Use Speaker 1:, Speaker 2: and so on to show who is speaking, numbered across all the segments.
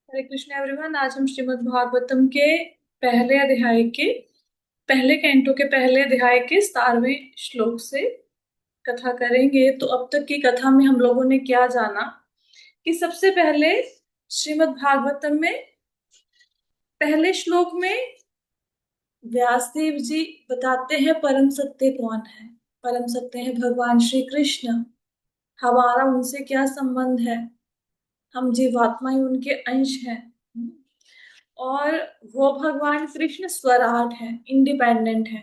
Speaker 1: हरे Krishna everyone. आज हम श्रीमद् भागवतम के पहले अध्याय के पहले कैंटो के पहले अध्याय के 17वें श्लोक से कथा करेंगे। तो अब तक की कथा में हम लोगों ने क्या जाना कि सबसे पहले श्रीमद् भागवतम में पहले श्लोक में व्यासदेव जी बताते हैं परम सत्य कौन है। परम सत्य है भगवान श्री कृष्ण। हमारा उनसे क्या संबंध है, हम जीवात्मा ही उनके अंश हैं। और वो भगवान कृष्ण स्वराट है, इंडिपेंडेंट है।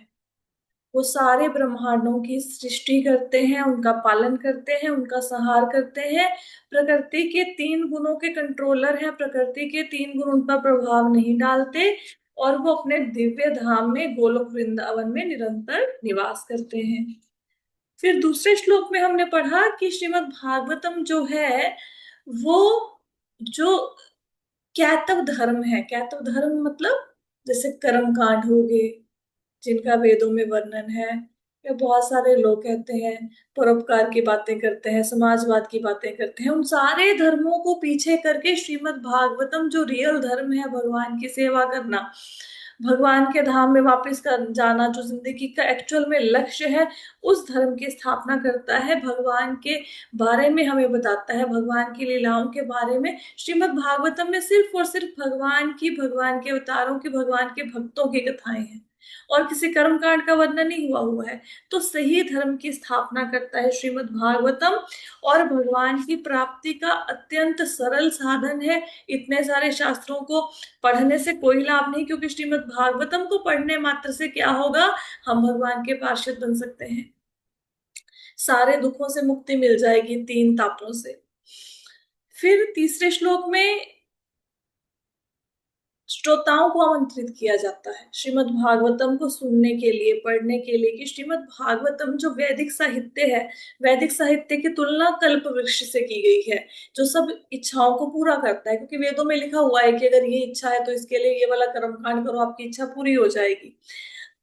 Speaker 1: वो सारे ब्रह्मांडों की सृष्टि करते हैं, उनका पालन करते हैं, उनका संहार करते हैं। प्रकृति के 3 गुणों के कंट्रोलर हैं, प्रकृति के 3 गुण उन पर प्रभाव नहीं डालते। और वो अपने दिव्य धाम में गोलोक वृंदावन में निरंतर निवास करते हैं। फिर दूसरे श्लोक में हमने पढ़ा कि श्रीमद् भागवतम जो है वो जो कैतव धर्म है। कैतव धर्म मतलब जैसे कर्म कांड हो गए जिनका वेदों में वर्णन है, या बहुत सारे लोग कहते हैं परोपकार की बातें करते हैं, समाजवाद की बातें करते हैं। उन सारे धर्मों को पीछे करके श्रीमद् भागवतम जो रियल धर्म है, भगवान की सेवा करना, भगवान के धाम में वापस कर जाना, जो जिंदगी का एक्चुअल में लक्ष्य है, उस धर्म की स्थापना करता है। भगवान के बारे में हमें बताता है, भगवान की लीलाओं के बारे में। श्रीमद् भागवतम में सिर्फ और सिर्फ भगवान की, भगवान के अवतारों की, भगवान के भक्तों की कथाएं हैं और किसी कर्म कांड का वर्णन नहीं हुआ है। तो सही धर्म की स्थापना करता है श्रीमद् भागवतम, और भगवान की प्राप्ति का अत्यंत सरल साधन है। इतने सारे शास्त्रों को पढ़ने से कोई लाभ नहीं, क्योंकि श्रीमद् भागवतम को पढ़ने मात्र से क्या होगा, हम भगवान के पार्षद बन सकते हैं। सारे दुखों से मुक्ति मिल जाएगी, 3 तापों से। फिर तीसरे श्लोक में श्रोताओं को आमंत्रित किया जाता है श्रीमद् भागवतम को सुनने के लिए, पढ़ने के लिए, कि श्रीमद् भागवतम जो वैदिक साहित्य है, वैदिक साहित्य की तुलना कल्प वृक्ष से की गई है, जो सब इच्छाओं को पूरा करता है। क्योंकि वेदों में लिखा हुआ है कि अगर ये इच्छा है तो इसके लिए ये वाला कर्म कांड करो, आपकी इच्छा पूरी हो जाएगी।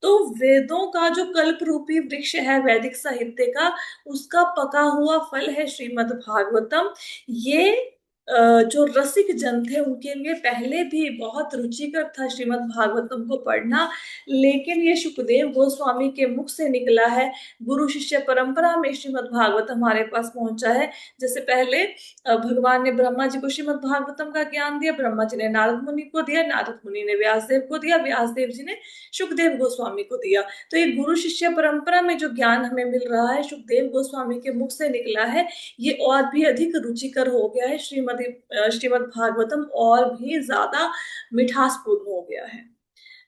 Speaker 1: तो वेदों का जो कल्प रूपी वृक्ष है वैदिक साहित्य का, उसका पका हुआ फल है श्रीमद् भागवतम। ये जो रसिक जन थे उनके लिए पहले भी बहुत रुचिकर था श्रीमद् भागवतम को पढ़ना, लेकिन ये सुखदेव गोस्वामी के मुख से निकला है। गुरु शिष्य परंपरा में श्रीमद् भागवत हमारे पास पहुंचा है। जैसे पहले भगवान ने ब्रह्मा जी को श्रीमद् भागवतम का ज्ञान दिया, ब्रह्मा जी ने नारद मुनि को दिया, नारद मुनि ने व्यासदेव को दिया, व्यासदेव जी ने सुखदेव गोस्वामी को दिया। तो ये गुरु शिष्य परंपरा में जो ज्ञान हमें मिल रहा है सुखदेव गोस्वामी के मुख से निकला है, ये और भी अधिक रुचिकर हो गया है। श्रीमद् भागवतम और भी ज्यादा मिठासपूर्ण हो गया है।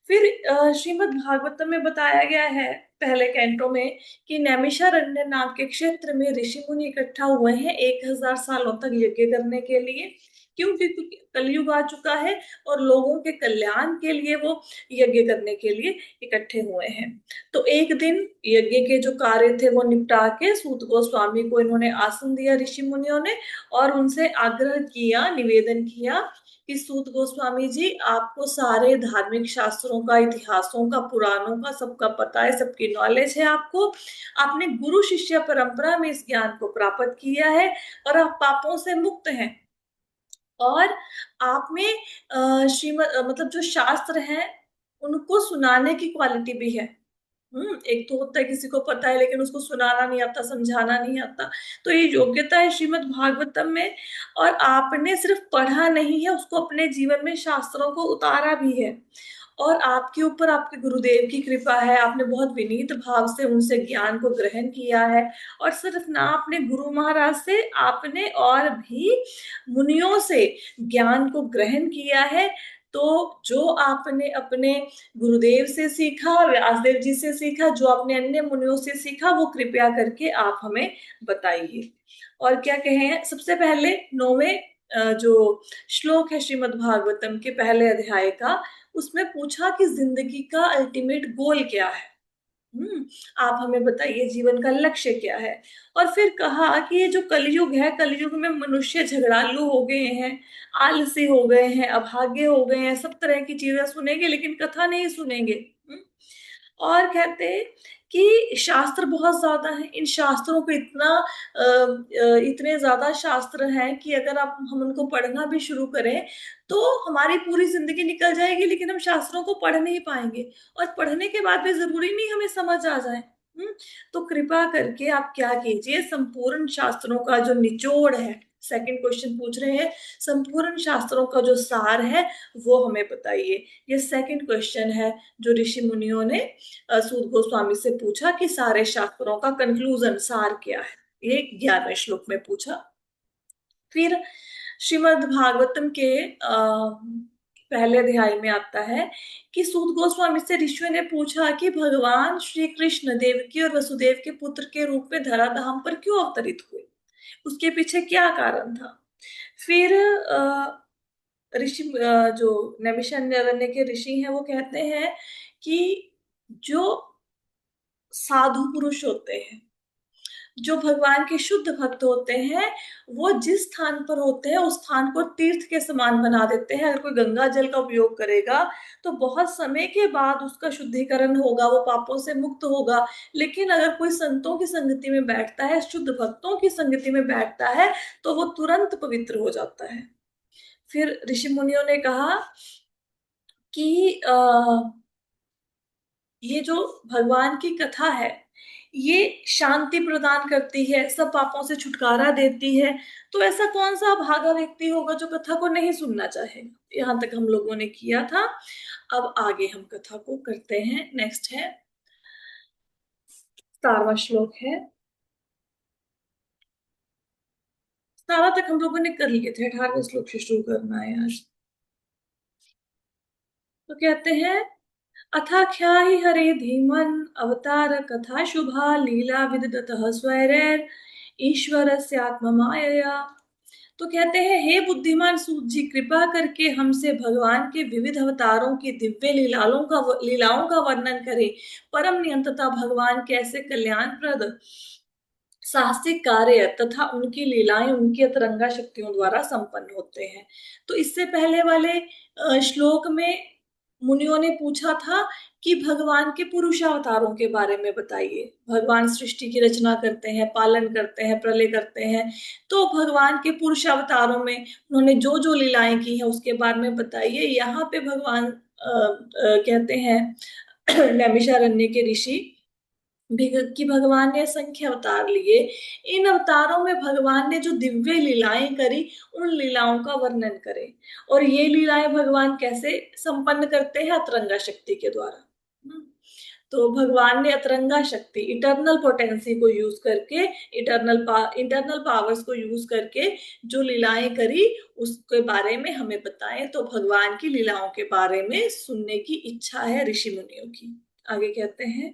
Speaker 1: फिर श्रीमद् भागवतम में बताया गया है पहले कैंटो में कि नैमिषारण्य नाम के क्षेत्र में ऋषि मुनि इकट्ठा हुए हैं 1000 सालों तक यज्ञ करने के लिए। क्यों? क्योंकि कलयुग आ चुका है और लोगों के कल्याण के लिए वो यज्ञ करने के लिए इकट्ठे हुए हैं। तो एक दिन यज्ञ के जो कार्य थे वो निपटा के सूत गोस्वामी को इन्होंने आसन दिया ऋषि मुनियों ने, और उनसे आग्रह किया, निवेदन किया कि सूत गोस्वामी जी, आपको सारे धार्मिक शास्त्रों का, इतिहासों का, पुराणों का सबका पता है, सबकी नॉलेज है आपको। आपने गुरु शिष्य परंपरा में इस ज्ञान को प्राप्त किया है और आप पापों से मुक्त हैं। और आप में श्रीमद मतलब जो शास्त्र हैं उनको सुनाने की क्वालिटी भी है। एक तो होता है किसी को पता है लेकिन उसको सुनाना नहीं आता, समझाना नहीं आता। तो ये योग्यता है श्रीमद् भागवतम में। और आपने सिर्फ पढ़ा नहीं है, उसको अपने जीवन में शास्त्रों को उतारा भी है। और आपके ऊपर आपके गुरुदेव की कृपा है, आपने बहुत विनीत भाव से उनसे ज्ञान को ग्रहण किया है। और सिर्फ ना अपने गुरु महाराज से, आपने और भी मुनियों से ज्ञान को ग्रहण किया है। तो जो आपने अपने गुरुदेव से सीखा, व्यासदेव जी से सीखा, जो आपने अन्य मुनियों से सीखा, वो कृपया करके आप हमें बताइए। और क्या कहें, सबसे पहले 9वें जो श्लोक है श्रीमद् भागवतम के पहले अध्याय का, उसमें पूछा कि जिंदगी का अल्टीमेट गोल क्या है। आप हमें बताइए जीवन का लक्ष्य क्या है। और फिर कहा कि ये जो कलयुग है, कलयुग में मनुष्य झगड़ालू हो गए हैं, आलसी हो गए हैं, अभागे हो गए हैं, सब तरह की चीजें सुनेंगे लेकिन कथा नहीं सुनेंगे। और कहते कि शास्त्र बहुत ज्यादा है, इन शास्त्रों को इतने ज्यादा शास्त्र हैं कि अगर आप हम उनको पढ़ना भी शुरू करें तो हमारी पूरी जिंदगी निकल जाएगी, लेकिन हम शास्त्रों को पढ़ नहीं पाएंगे, और पढ़ने के बाद भी जरूरी नहीं हमें समझ आ जाए। तो कृपा करके आप क्या कीजिए, संपूर्ण शास्त्रों का जो निचोड़ है, सेकंड क्वेश्चन पूछ रहे हैं, संपूर्ण शास्त्रों का जो सार है वो हमें बताइए। ये सेकंड क्वेश्चन है जो ऋषि मुनियों ने सूत गोस्वामी से पूछा कि सारे शास्त्रों का कंक्लूजन, सार क्या है। ये 11वें श्लोक में पूछा। फिर श्रीमद् भागवतम के पहले अध्याय में आता है कि सूत गोस्वामी से ऋषियों ने पूछा कि भगवान श्री कृष्ण देवकी और वसुदेव के पुत्र के रूप में धराधाम पर क्यों अवतरित हुए, उसके पीछे क्या कारण था। फिर जो नैमिषारण्य के ऋषि हैं वो कहते हैं कि जो साधु पुरुष होते हैं, जो भगवान के शुद्ध भक्त होते हैं, वो जिस स्थान पर होते हैं उस स्थान को तीर्थ के समान बना देते हैं। अगर कोई गंगा जल का उपयोग करेगा तो बहुत समय के बाद उसका शुद्धिकरण होगा, वो पापों से मुक्त होगा। लेकिन अगर कोई संतों की संगति में बैठता है, शुद्ध भक्तों की संगति में बैठता है, तो वो तुरंत पवित्र हो जाता है। फिर ऋषि मुनियों ने कहा कि ये जो भगवान की कथा है ये शांति प्रदान करती है, सब पापों से छुटकारा देती है, तो ऐसा कौन सा भागा व्यक्ति होगा जो कथा को नहीं सुनना चाहेगा। यहाँ तक हम लोगों ने किया था। अब आगे हम कथा को करते हैं। नेक्स्ट है 17वां श्लोक है। 17 तक हम लोगों ने कर लिए थे, 18वें श्लोक से शुरू करना है आज। तो कहते हैं, अथाख्याहि हरे धीमन अवतार कथा शुभा लीला विदतः स्वैरैर ईश्वरस्यात्म मायया। तो कहते हैं, हे बुद्धिमान सूत जी, कृपा करके हमसे भगवान के विविध अवतारों की दिव्य लीलाओं का वर्णन करें। परम नियंतता भगवान कैसे कल्याणप्रद साहसिक कार्य तथा उनकी लीलाएं उनकी अतरंगा शक्तियों द्वारा संपन्न होते हैं। तो इससे पहले वाले श्लोक में मुनियों ने पूछा था कि भगवान के पुरुषावतारों के बारे में बताइए। भगवान सृष्टि की रचना करते हैं, पालन करते हैं, प्रलय करते हैं, तो भगवान के पुरुषावतारों में उन्होंने जो जो लीलाएं की हैं उसके बारे में बताइए। यहाँ पे भगवान कहते हैं नैमिषारण्य के ऋषि कि भगवान ने असंख्य अवतार लिए, इन अवतारों में भगवान ने जो दिव्य लीलाएं करी उन लीलाओं का वर्णन करें। और ये लीलाएं भगवान कैसे संपन्न करते हैं, अतरंगा शक्ति के द्वारा। तो भगवान ने अतरंगा शक्ति, इटर्नल पोटेंसी को यूज करके, इंटरनल पावर्स को यूज करके जो लीलाएं करी उसके बारे में हमें बताएं। तो भगवान की लीलाओं के बारे में सुनने की इच्छा है ऋषि मुनियों की। आगे कहते हैं,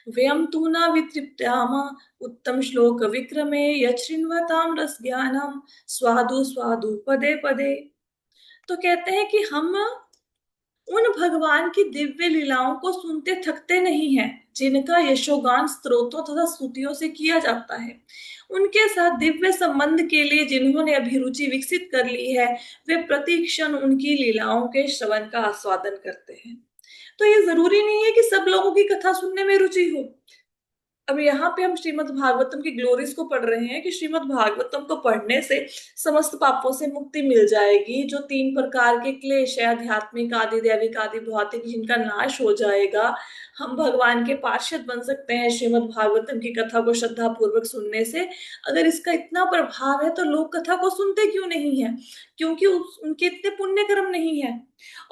Speaker 1: व्यम तू न वितृप्याम उत्तम श्लोक विक्रमे यच्छृण्वतां रस ज्ञानम स्वादु स्वादु पदे पदे। तो कहते हैं कि हम उन भगवान की दिव्य लीलाओं को सुनते थकते नहीं हैं, जिनका यशोगान स्तोत्रों तथा स्तुतियों से किया जाता है। उनके साथ दिव्य संबंध के लिए जिन्होंने अभिरुचि विकसित कर ली है, वे प्रति क्षण उनकी लीलाओं के श्रवण का आस्वादन करते हैं। तो ये जरूरी नहीं है कि सब लोगों की कथा सुनने में रुचि हो। अब यहाँ पे हम श्रीमद् भागवतम की ग्लोरीज को पढ़ रहे हैं कि श्रीमद् भागवतम को पढ़ने से समस्त पापों से मुक्ति मिल जाएगी, जो 3 प्रकार के क्लेश है, आध्यात्मिक आदि दैविक आदि भौतिक, जिनका नाश हो जाएगा। हम भगवान के पार्षद बन सकते हैं श्रीमद् भागवतम की कथा को श्रद्धा पूर्वक सुनने से। अगर इसका इतना प्रभाव है तो लोग कथा को सुनते क्यों नहीं है, क्योंकि उनके इतने पुण्य कर्म नहीं है।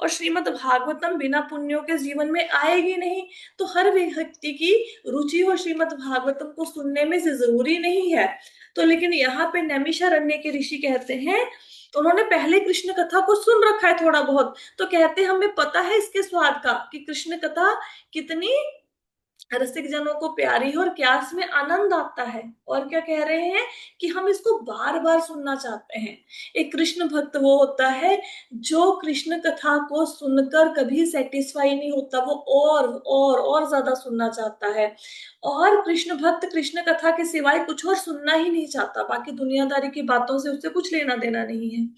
Speaker 1: और श्रीमद् भागवतम बिना पुण्यों के जीवन में आएगी नहीं। तो हर व्यक्ति की रुचि हो श्रीमद् भागवतम को सुनने में से जरूरी नहीं है। तो लेकिन यहाँ पे नैमिषारण्य के ऋषि कहते हैं, उन्होंने पहले कृष्ण कथा को सुन रखा है थोड़ा बहुत, तो कहते हैं हमें पता है इसके स्वाद का कि कृष्ण कथा कितनी रसिक जनों को प्यारी है और क्या इसमें आनंद आता है। और क्या कह रहे हैं कि हम इसको बार बार सुनना चाहते हैं। एक कृष्ण भक्त वो होता है जो कृष्ण कथा को सुनकर कभी सेटिस्फाई नहीं होता, वो और ज्यादा सुनना चाहता है। और कृष्ण भक्त कृष्ण कथा के सिवाय कुछ और सुनना ही नहीं चाहता, बाकी दुनियादारी की बातों से उससे कुछ लेना देना नहीं है।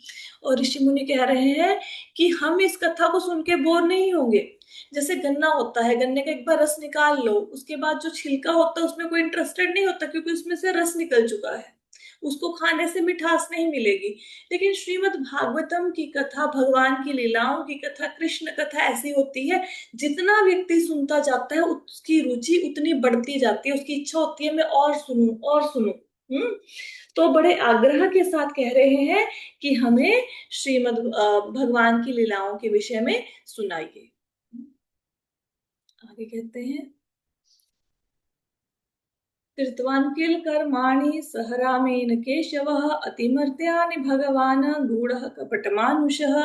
Speaker 1: और ऋषि मुनि कह रहे हैं कि हम इस कथा को सुन के बोर नहीं होंगे। जैसे गन्ना होता है, गन्ने का एक बार रस निकाल लो, उसके बाद जो छिलका होता है उसमें कोई इंटरेस्टेड नहीं होता, क्योंकि उसमें से रस निकल चुका है, उसको खाने से मिठास नहीं मिलेगी। लेकिन श्रीमद् भागवतम की कथा, भगवान की लीलाओं की कथा, कृष्ण कथा ऐसी होती है, जितना व्यक्ति सुनता जाता है उसकी रुचि उतनी बढ़ती जाती है, उसकी इच्छा होती है मैं और सुनूं और सुनूं। तो बड़े आग्रह के साथ कह रहे हैं कि हमें श्रीमद् भगवान की लीलाओं के विषय में सुनाइए। आगे कहते हैं, कृतवान् किल कर्माणि सह रामेण केशवः अतिमर्त्यानि भगवान् गूढ़ः कपटमानुषः।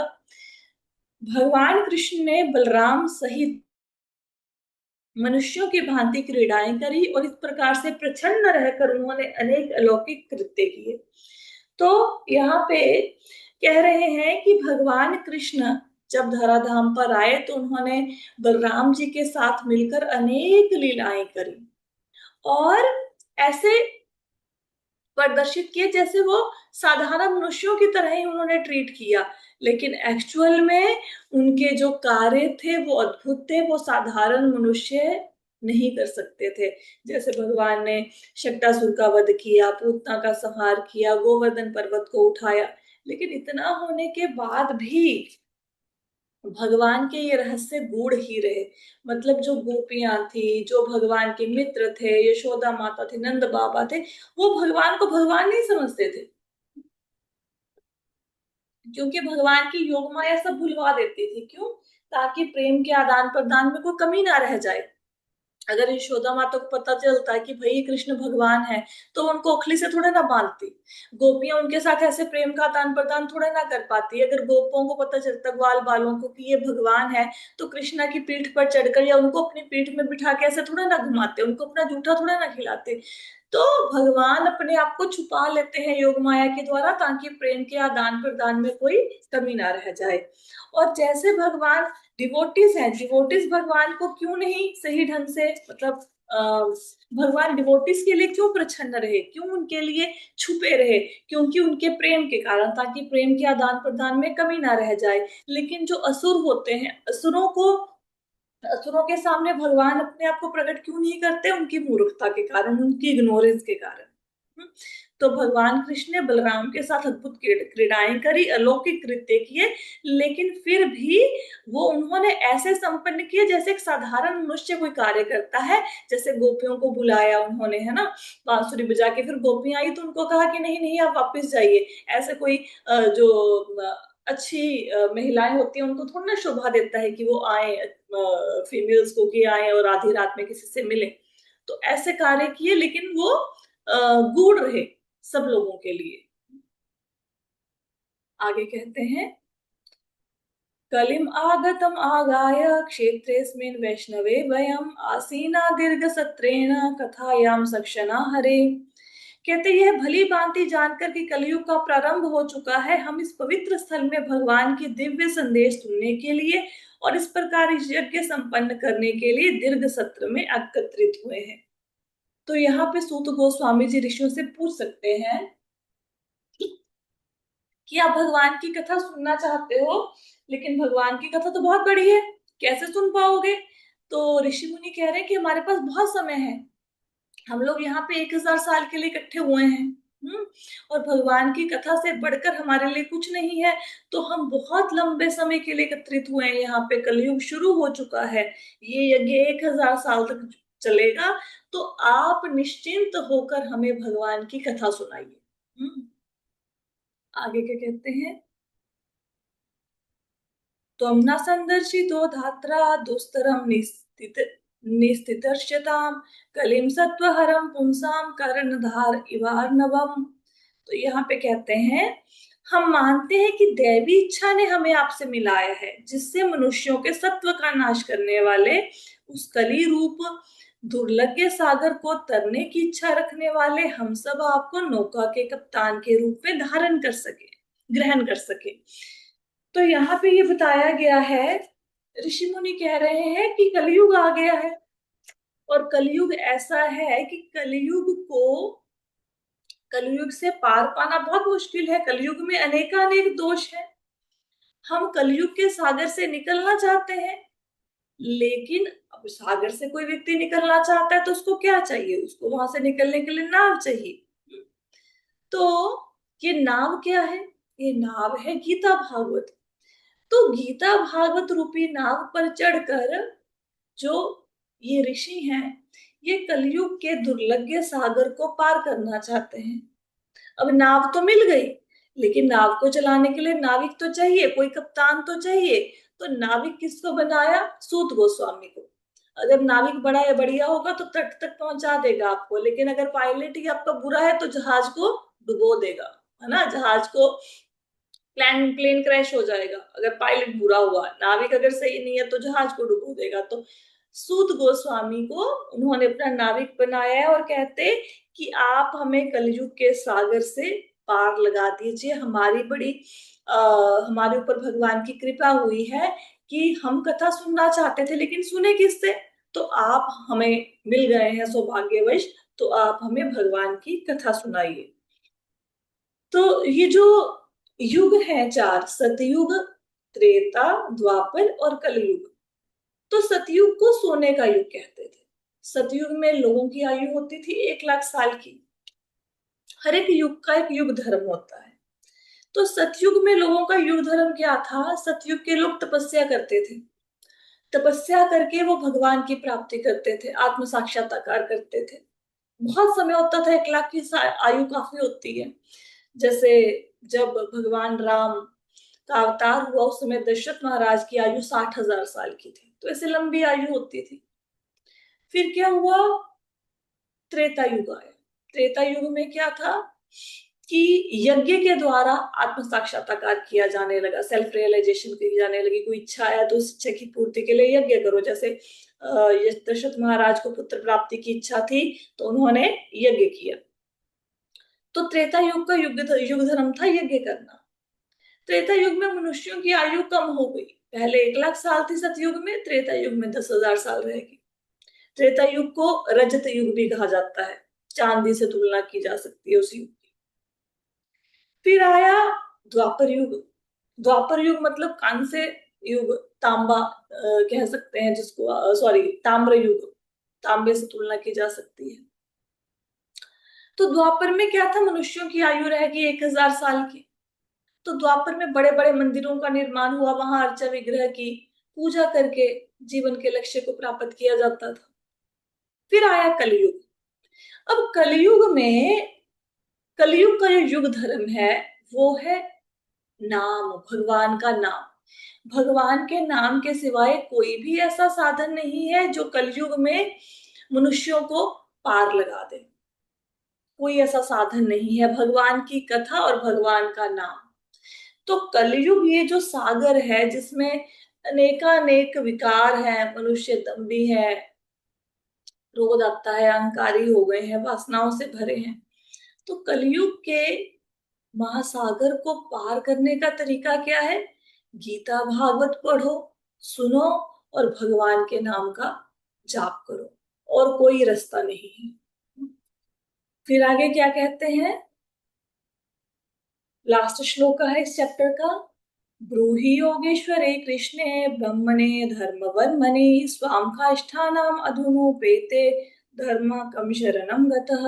Speaker 1: भगवान कृष्ण ने बलराम सहित मनुष्यों की भांति क्रीड़ाएं करी और इस प्रकार से प्रसन्न रहकर उन्होंने अनेक अलौकिक कृत्य किए। तो यहाँ पे कह रहे हैं कि भगवान कृष्ण जब धराधाम पर आए तो उन्होंने बलराम जी के साथ मिलकर अनेक लीलाएं करी और ऐसे प्रदर्शित किए जैसे वो साधारण मनुष्यों की तरह ही उन्होंने ट्रीट किया। लेकिन एक्चुअल में उनके जो कार्य थे वो अद्भुत थे, वो साधारण मनुष्य नहीं कर सकते थे। जैसे भगवान ने शक्टासुर का वध किया, पूतना का संहार किया, गोवर्धन पर्वत को उठाया, लेकिन इतना होने के बाद भी भगवान के ये रहस्य गूढ़ ही रहे। मतलब जो गोपियां थी, जो भगवान के मित्र थे, यशोदा माता थी, नंद बाबा थे, वो भगवान को भगवान नहीं समझते थे, क्योंकि भगवान की योग माया सब भुलवा देती थी। क्यों? ताकि प्रेम के आदान प्रदान में कोई कमी ना रह जाए। अगर यशोदा माता को पता चलता है कि भाई कृष्ण भगवान है, तो उनको ओखली से थोड़ा ना बांधती, गोपियां उनके साथ ऐसे प्रेम का आदान प्रदान थोड़ा ना कर पाती। अगर गोपों को पता चलता, ग्वाल बालों को, कि ये भगवान है, तो कृष्णा की पीठ पर चढ़कर या उनको अपनी पीठ में बिठा के ऐसे थोड़ा ना घुमाते, उनको अपना जूठा थोड़ा ना खिलाते। तो भगवान अपने आप को छुपा लेते हैं योग माया के द्वारा, ताकि प्रेम के आदान प्रदान में कोई कमी ना रह जाए। और जैसे भगवान डिवोटीज हैं, डिवोटीज भगवान को क्यों नहीं सही ढंग से, मतलब अ, भगवान डिवोटीज के लिए क्यों प्रसन्न रहे, क्यों उनके लिए छुपे रहे? क्योंकि उनके प्रेम के कारण, ताकि प्रेम के आदान प्रदान में कमी ना रह जाए। लेकिन जो असुर होते हैं, असुरों के सामने भगवान अपने आप को प्रकट क्यों नहीं करते? उनकी मूर्खता के कारण, उनकी इग्नोरेंस के कारण। हम्म, तो भगवान कृष्ण ने बलराम के साथ अद्भुत क्रीड़ाएं करी, अलौकिक कृत्य किए, लेकिन फिर भी वो उन्होंने ऐसे संपन्न किए जैसे एक साधारण मनुष्य कोई कार्य करता है। जैसे गोपियों को बुलाया उन्होंने, है ना, बांसुरी बजा के, फिर गोपियां आई तो उनको कहा कि नहीं नहीं आप वापस जाइए। ऐसे कोई जो अच्छी महिलाएं होती हैं, उनको थोड़ा ना शोभा देता है कि वो आए, फीमेल्स को, कि आए और आधी रात में किसी से मिले। तो ऐसे कार्य किए, लेकिन वो गूढ़ रहे सब लोगों के लिए। आगे कहते हैं, कलिम आगतम आगाय क्षेत्रेस्मिन् वैष्णवे वयम आसीना दीर्घ सत्रेण कथायाम सक्षना हरे। कहते यह भली भांति जानकर कि कलयुग का प्रारंभ हो चुका है, हम इस पवित्र स्थल में भगवान के दिव्य संदेश सुनने के लिए और इस प्रकार इस यज्ञ संपन्न करने के लिए दीर्घ सत्र में एकत्रित हुए हैं। तो यहाँ पे सूत गोस्वामी जी ऋषियों से पूछ सकते हैं कि आप भगवान की कथा सुनना चाहते हो, लेकिन भगवान की कथा तो बहुत बड़ी है, कैसे सुन पाओगे? तो ऋषि मुनि कह रहे हैं कि हमारे पास बहुत समय है, हम लोग यहाँ पे 1000 साल के लिए इकट्ठे हुए हैं। और भगवान की कथा से बढ़कर हमारे लिए कुछ नहीं है। तो हम बहुत लंबे समय के लिए एकत्रित हुए हैं, यहाँ पे कलयुग शुरू हो चुका है, ये यज्ञ 1000 साल तक चलेगा। तो आप निश्चिंत होकर हमें भगवान की कथा सुनाइए। आगे क्या कहते हैं, त्वं न सन्दर्शितो धात्रा दुस्तरं निस्तितर्ष्यतां कलिं सत्त्वहरं पुंसां कर्णधार इवार्णवम्। तो यहाँ पे कहते हैं, हम मानते हैं कि दैवी इच्छा ने हमें आपसे मिलाया है, जिससे मनुष्यों के सत्व का नाश करने वाले उस कली रूप दुर्लभ सागर को तरने की इच्छा रखने वाले हम सब आपको नौका के कप्तान के रूप में धारण कर सके, ग्रहण कर सके। तो यहाँ पे ये बताया गया है, ऋषि मुनि कह रहे हैं कि कलयुग आ गया है, और कलयुग ऐसा है कि कलयुग से पार पाना बहुत मुश्किल है। कलयुग में अनेकानेक दोष है। हम कलयुग के सागर से निकलना चाहते हैं, लेकिन अब सागर से कोई व्यक्ति निकलना चाहता है तो उसको क्या चाहिए? उसको वहां से निकलने के लिए नाव चाहिए। तो ये नाव क्या है? ये नाव है गीता भागवत। तो गीता भागवत रूपी नाव पर चढ़कर जो ये ऋषि हैं, ये कलयुग के दुर्लभ सागर को पार करना चाहते हैं। अब नाव तो मिल गई, लेकिन नाव को चलाने के लिए नाविक तो चाहिए, कोई कप्तान तो चाहिए। तो नाविक किसको बनाया? सूत गोस्वामी को। अगर नाविक बड़ा या बढ़िया होगा तो तट तक पहुंचा देगा आपको, लेकिन अगर पायलट ही आपका बुरा है तो जहाज को डुबो देगा, है ना। जहाज को प्लेन प्लेन क्रैश हो जाएगा अगर पायलट बुरा हुआ। नाविक अगर सही नहीं है तो जहाज को डुबो देगा। तो सूत गोस्वामी को उन्होंने अपना नाविक बनाया है और कहते कि आप हमें कलयुग के सागर से पार लगा दीजिए। हमारे ऊपर भगवान की कृपा हुई है कि हम कथा सुनना चाहते थे, लेकिन सुने किससे? तो आप हमें मिल गए हैं सौभाग्यवश। तो आप हमें भगवान की कथा सुनाइए। तो ये जो युग है चार, सतयुग, त्रेता, द्वापर और कलयुग। तो सतयुग को सोने का युग कहते थे। सतयुग में लोगों की आयु होती थी 1 लाख साल की। हर एक युग का एक युग धर्म होता है। तो सतयुग में लोगों का युग धर्म क्या था? सतयुग के लोग तपस्या करते थे। तपस्या करके वो भगवान की प्राप्ति करते थे, आत्म साक्षात्कार करते थे। बहुत समय होता था, 1 लाख की आयु काफी होती है। जैसे जब भगवान राम का अवतार हुआ उस समय दशरथ महाराज की आयु 60,000 साल की थी। तो ऐसे लंबी आयु होती थी। फिर क्या हुआ? त्रेता युग आया। त्रेता युग में क्या था कि यज्ञ के द्वारा आत्म साक्षात्कार किया जाने लगा, सेल्फ रियलाइजेशन की जाने लगी। कोई इच्छा है तो उस इच्छा की पूर्ति के लिए यज्ञ करो। जैसे दशरथ महाराज को पुत्र प्राप्ति की इच्छा थी तो उन्होंने यज्ञ किया। तो त्रेता युग का युग धर्म था यज्ञ करना। त्रेता युग में मनुष्यों की आयु कम हो गई। पहले 1 लाख साल थी सतयुग में, त्रेता युग में 10,000 साल रहेगी। त्रेता युग को रजत युग भी कहा जाता है। चांदी से तुलना की जा सकती है उस युग की। फिर आया द्वापर युग। द्वापर युग मतलब कांस्य युग, तांबा कह सकते हैं जिसको, सॉरी, ताम्र युग, तांबे से तुलना की जा सकती है। तो द्वापर में क्या था? मनुष्यों की आयु रहेगी 1,000 साल की। तो द्वापर में बड़े बड़े मंदिरों का निर्माण हुआ, वहां अर्चा विग्रह की पूजा करके जीवन के लक्ष्य को प्राप्त किया जाता था। फिर आया कलयुग। अब कलयुग का जो युग धर्म है वो है नाम, भगवान का नाम। भगवान के नाम के सिवाय कोई भी ऐसा साधन नहीं है जो कलयुग में मनुष्यों को पार लगा दे। कोई ऐसा साधन नहीं है, भगवान की कथा और भगवान का नाम। तो कलयुग ये जो सागर है जिसमें अनेकानेक विकार है, मनुष्य दम्भी है, क्रोध आता है, अहंकारी हो गए हैं, वासनाओं से भरे हैं। तो कलयुग के महासागर को पार करने का तरीका क्या है? गीता भागवत पढ़ो, सुनो और भगवान के नाम का जाप करो, और कोई रास्ता नहीं है। फिर आगे क्या कहते हैं? लास्ट श्लोक है इस चैप्टर का। ब्रूहि योगेश्वरे कृष्णे ब्रह्मणे धर्म वर्मणे स्वाम काष्ठानाम अधुनोपेते धर्म कम शरणम गतः।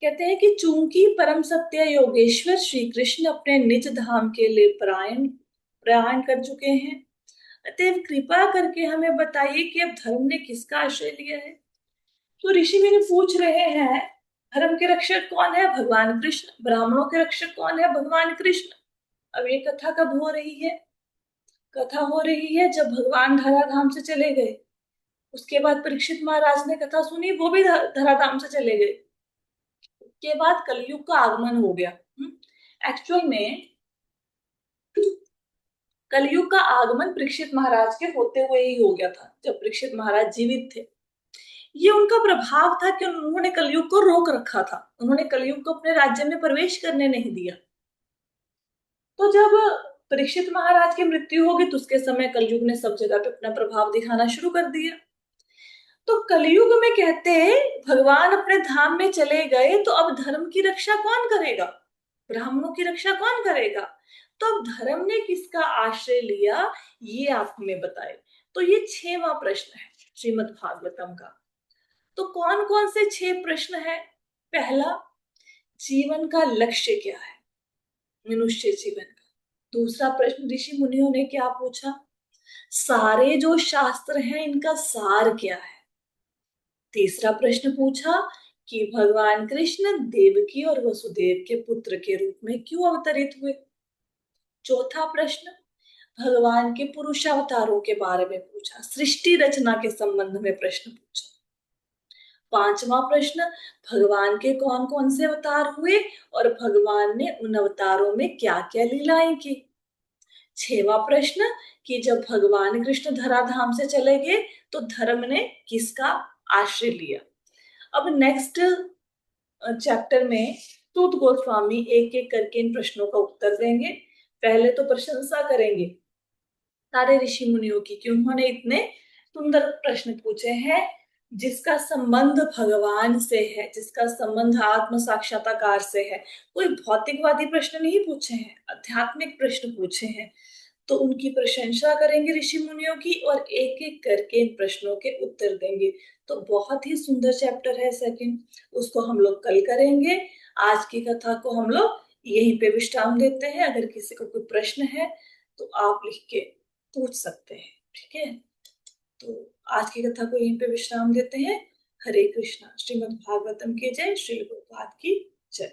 Speaker 1: कहते हैं कि चूंकि परम सत्य योगेश्वर श्री कृष्ण अपने निज धाम के लिए प्रयाण प्रयाण कर चुके हैं, अतएव कृपा करके हमें बताइए कि अब धर्म ने किसका आश्रय लिया है। तो ऋषि मुनि पूछ रहे हैं, धर्म के रक्षक कौन है? भगवान कृष्ण। ब्राह्मणों के रक्षक कौन है? भगवान कृष्ण। अब ये कथा कब हो रही है? कथा हो रही है जब भगवान धराधाम से चले गए। उसके बाद परीक्षित महाराज ने कथा सुनी, वो भी धराधाम से चले गए। के बाद कलयुग का आगमन हो गया। एक्चुअल में कलयुग का आगमन परीक्षित महाराज के होते हुए ही हो गया था, जब परीक्षित महाराज जीवित थे। ये उनका प्रभाव था कि उन्होंने कलयुग को रोक रखा था। उन्होंने कलयुग को अपने राज्य में प्रवेश करने नहीं दिया। तो जब परीक्षित महाराज की मृत्यु होगी तो उसके समय कलयुग ने सब जगह पे अपना प्रभाव दिखाना शुरू कर दिया। तो कलयुग में कहते हैं भगवान अपने धाम में चले गए, तो अब धर्म की रक्षा कौन करेगा? ब्राह्मणों की रक्षा कौन करेगा? तो अब धर्म ने किसका आश्रय लिया, ये आप हमें बताए। तो ये 6वां प्रश्न है श्रीमद् भागवतम का। तो कौन कौन से 6 प्रश्न है? पहला, जीवन का लक्ष्य क्या है, मनुष्य जीवन का। दूसरा प्रश्न ऋषि मुनियों ने क्या पूछा, सारे जो शास्त्र हैं इनका सार क्या है। तीसरा प्रश्न पूछा कि भगवान कृष्ण देवकी और वसुदेव के पुत्र के रूप में क्यों अवतरित हुए। चौथा प्रश्न, भगवान के पुरुषावतारों के बारे में पूछा, सृष्टि रचना के संबंध में प्रश्न पूछा। पांचवा प्रश्न, भगवान के कौन कौन से अवतार हुए और भगवान ने उन अवतारों में क्या क्या लीलाएं की। छठवां प्रश्न, कि जब भगवान कृष्ण धराधाम से चले गए तो धर्म ने किसका आश्रय लिया। अब नेक्स्ट चैप्टर में सूत गोस्वामी एक एक करके इन प्रश्नों का उत्तर देंगे। पहले तो प्रशंसा करेंगे सारे ऋषि मुनियों की कि उन्होंने इतने सुंदर प्रश्न पूछे हैं जिसका संबंध भगवान से है, जिसका संबंध आत्म साक्षात्कार से है। कोई भौतिकवादी प्रश्न नहीं पूछे हैं, आध्यात्मिक प्रश्न पूछे हैं। तो उनकी प्रशंसा करेंगे ऋषि मुनियों की और एक एक करके इन प्रश्नों के उत्तर देंगे। तो बहुत ही सुंदर चैप्टर है सेकंड, उसको हम लोग कल करेंगे। आज की कथा को हम लोग यहीं पे विश्राम देते हैं। अगर किसी को कोई प्रश्न है तो आप लिख के पूछ सकते हैं, ठीक है। तो आज की कथा को यहीं पे विश्राम देते हैं। हरे कृष्णा। श्रीमद् भागवतम की जय, श्री प्रभुपाद की जय।